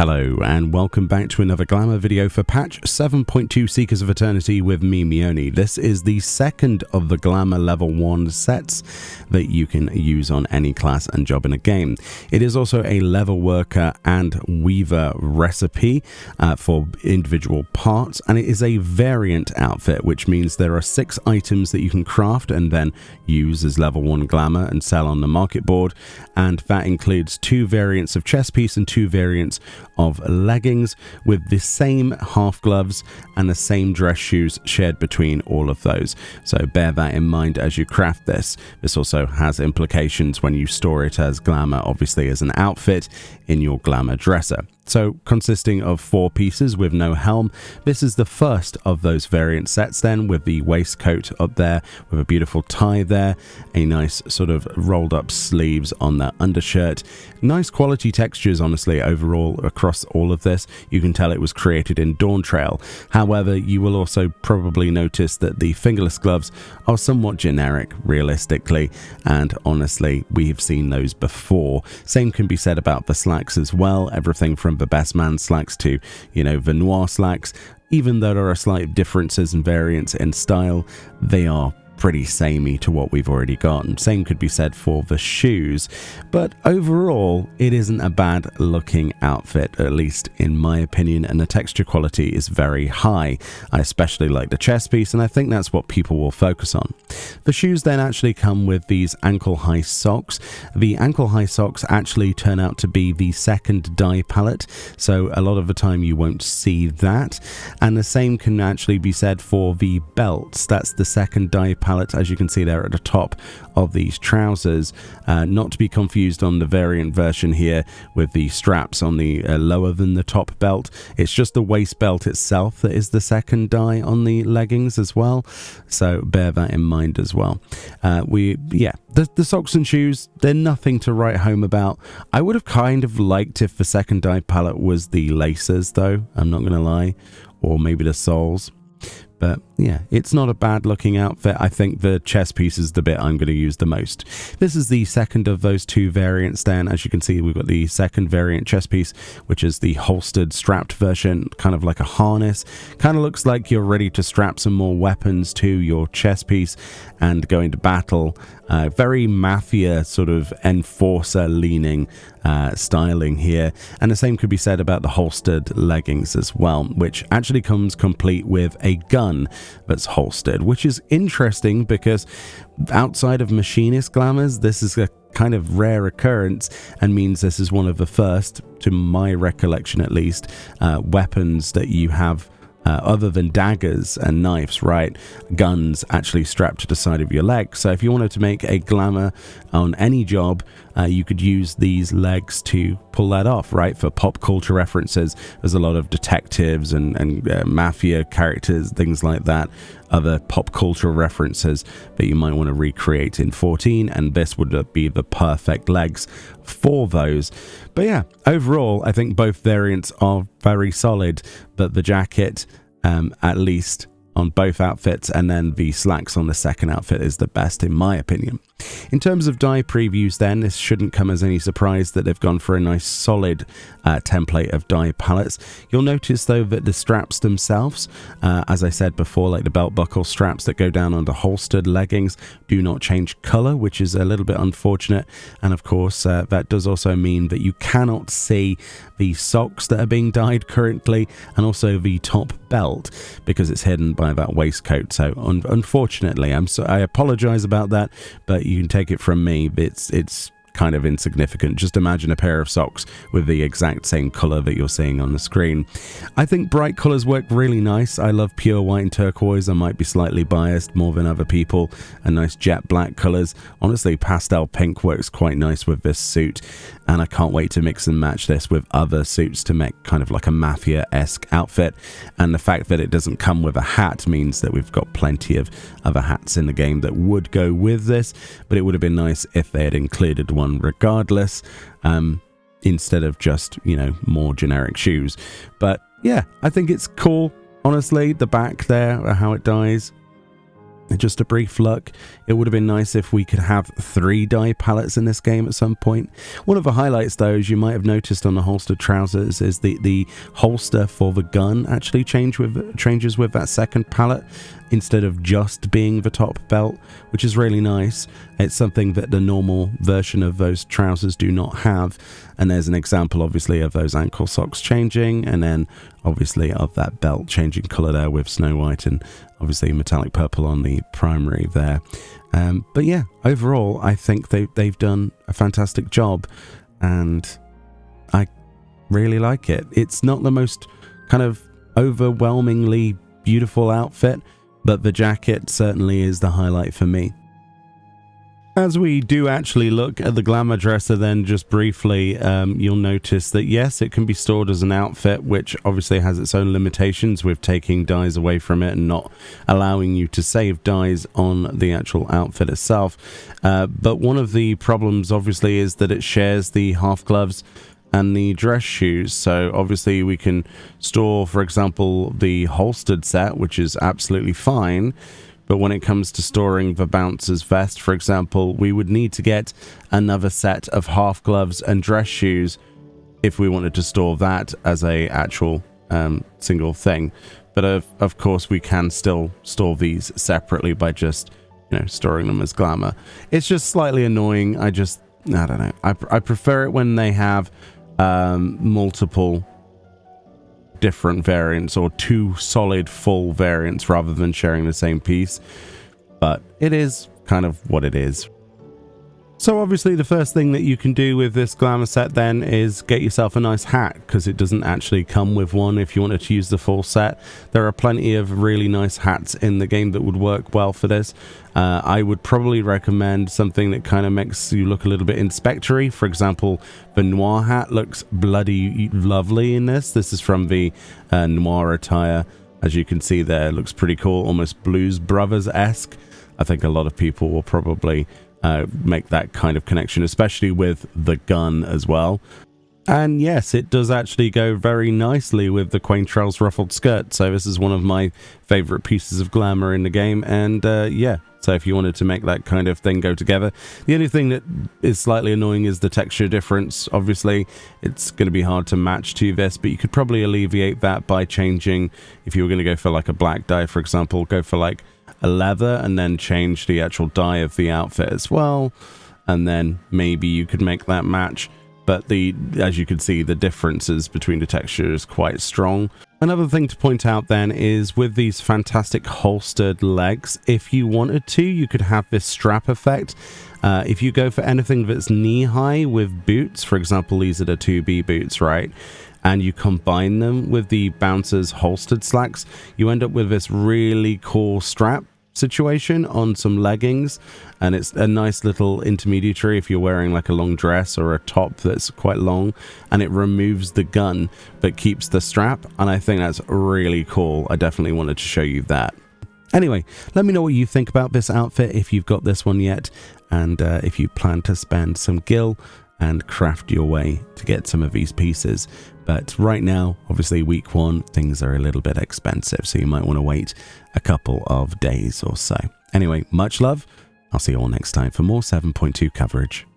Hello and welcome back to another Glamour video for patch 7.2 Seekers of Eternity with me, Meoni. This is the second of the Glamour level 1 sets that you can use on any class and job in a game. It is also a level worker and weaver recipe for individual parts, and it is a variant outfit, which means there are 6 items that you can craft and then use as level 1 Glamour and sell on the market board, and that includes 2 variants of chest piece and 2 variants of leggings with the same half gloves and the same dress shoes shared between all of those. So bear that in mind as you craft this. This also has implications when you store it as Glamour, obviously as an outfit in your Glamour dresser. So consisting of 4 pieces with no helm, this is the first of those variant sets then, with the waistcoat up there with a beautiful tie there, a nice sort of rolled up sleeves on the undershirt. Nice quality textures honestly overall across all of this. You can tell it was created in Dawntrail. However, you will also probably notice that the fingerless gloves are somewhat generic realistically, and honestly we've seen those before. Same can be said about the slacks as well, everything from the best man slacks to, the noir slacks. Even though there are slight differences and variants in style, they are pretty samey to what we've already got, and same could be said for the shoes. But overall it isn't a bad looking outfit, at least in my opinion, and the texture quality is very high. I especially like the chest piece, and I think that's what people will focus on. The shoes then actually come with these ankle high socks. The ankle high socks actually turn out to be the second dye palette, so a lot of the time you won't see that, and the same can actually be said for the belts. That's the second dye palette, as you can see there at the top of these trousers, not to be confused on the variant version here with the straps on the lower than the top belt. It's just the waist belt itself that is the second dye on the leggings as well, so bear that in mind as well. The socks and shoes, they're nothing to write home about. I would have kind of liked if the second dye palette was the laces though, I'm not gonna lie, or maybe the soles. But yeah, it's not a bad looking outfit. I think the chest piece is the bit I'm going to use the most. This is the second of those 2 variants then. As you can see, we've got the second variant chest piece, which is the holstered strapped version, kind of like a harness. Kind of looks like you're ready to strap some more weapons to your chest piece and go into battle. Very mafia sort of enforcer leaning styling here, and the same could be said about the holstered leggings as well, which actually comes complete with a gun that's holstered, which is interesting because outside of machinist glamours, this is a kind of rare occurrence and means this is one of the first, to my recollection at least, weapons that you have other than daggers and knives, right? Guns actually strapped to the side of your leg. So if you wanted to make a Glamour on any job, you could use these legs to pull that off, right? For pop culture references, there's a lot of detectives and mafia characters, things like that, other pop culture references that you might want to recreate in 14, and this would be the perfect legs for those. But yeah, overall I think both variants are very solid, but the jacket, at least on both outfits, and then the slacks on the second outfit is the best in my opinion. In terms of dye previews then, this shouldn't come as any surprise that they've gone for a nice solid template of dye palettes. You'll notice though that the straps themselves, as I said before, like the belt buckle straps that go down onto holstered leggings, do not change color, which is a little bit unfortunate. And of course that does also mean that you cannot see the socks that are being dyed currently, and also the top belt, because it's hidden by that waistcoat. So unfortunately, I apologize about that, but you can take it from me, it's kind of insignificant. Just imagine a pair of socks with the exact same color that you're seeing on the screen. I think bright colors work really nice. I love pure white and turquoise. I might be slightly biased more than other people, and nice jet black colors. Honestly, pastel pink works quite nice with this suit, and I can't wait to mix and match this with other suits to make kind of like a mafia-esque outfit. And the fact that it doesn't come with a hat means that we've got plenty of other hats in the game that would go with this, but it would have been nice if they had included one regardless, instead of just, more generic shoes. But yeah, I think it's cool, honestly. The back there, how it dies, Just a brief look. It would have been nice if we could have 3 dye palettes in this game at some point. One of the highlights, though, as you might have noticed on the holstered trousers, is the holster for the gun actually changes with that second palette instead of just being the top belt, which is really nice. It's something that the normal version of those trousers do not have. And there's an example, obviously, of those ankle socks changing, and then obviously of that belt changing color there with Snow White and obviously metallic purple on the primary there. But yeah, overall, I think they've done a fantastic job, and I really like it. It's not the most kind of overwhelmingly beautiful outfit, but the jacket certainly is the highlight for me. As we do actually look at the Glamour dresser then just briefly, you'll notice that yes, it can be stored as an outfit, which obviously has its own limitations with taking dyes away from it and not allowing you to save dyes on the actual outfit itself. But one of the problems obviously is that it shares the half gloves and the dress shoes. So obviously we can store, for example, the holstered set, which is absolutely fine. But when it comes to storing the bouncer's vest, for example, we would need to get another set of half gloves and dress shoes if we wanted to store that as a actual single thing. But of course, we can still store these separately by just, storing them as Glamour. It's just slightly annoying. I don't know. I prefer it when they have multiple different variants or 2 solid full variants rather than sharing the same piece, but it is kind of what it is. So obviously the first thing that you can do with this Glamour set then is get yourself a nice hat, because it doesn't actually come with one if you wanted to use the full set. There are plenty of really nice hats in the game that would work well for this. I would probably recommend something that kind of makes you look a little bit inspectory. For example, the Noir hat looks bloody lovely in this. This is from the Noir attire. As you can see there, it looks pretty cool, almost Blues Brothers-esque. I think a lot of people will probably make that kind of connection, especially with the gun as well. And yes, it does actually go very nicely with the Dawntrail's ruffled skirt. So this is one of my favorite pieces of Glamour in the game. And yeah, so if you wanted to make that kind of thing go together, the only thing that is slightly annoying is the texture difference. Obviously, it's going to be hard to match to this, but you could probably alleviate that by changing, if you were going to go for like a black dye, for example, go for like a leather and then change the actual dye of the outfit as well, and then maybe you could make that match. But as you can see, the differences between the texture is quite strong. Another thing to point out then is with these fantastic holstered legs, if you wanted to, you could have this strap effect. If you go for anything that's knee high with boots, for example, these are the 2B boots, right? And you combine them with the bouncer's holstered slacks, you end up with this really cool strap situation on some leggings, and it's a nice little intermediary if you're wearing like a long dress or a top that's quite long, and it removes the gun but keeps the strap, and I think that's really cool. I definitely wanted to show you that. Anyway, let me know what you think about this outfit if you've got this one yet, and if you plan to spend some gil and craft your way to get some of these pieces. But right now, obviously week 1, things are a little bit expensive, so you might want to wait a couple of days or so. Anyway, much love. I'll see you all next time for more 7.2 coverage.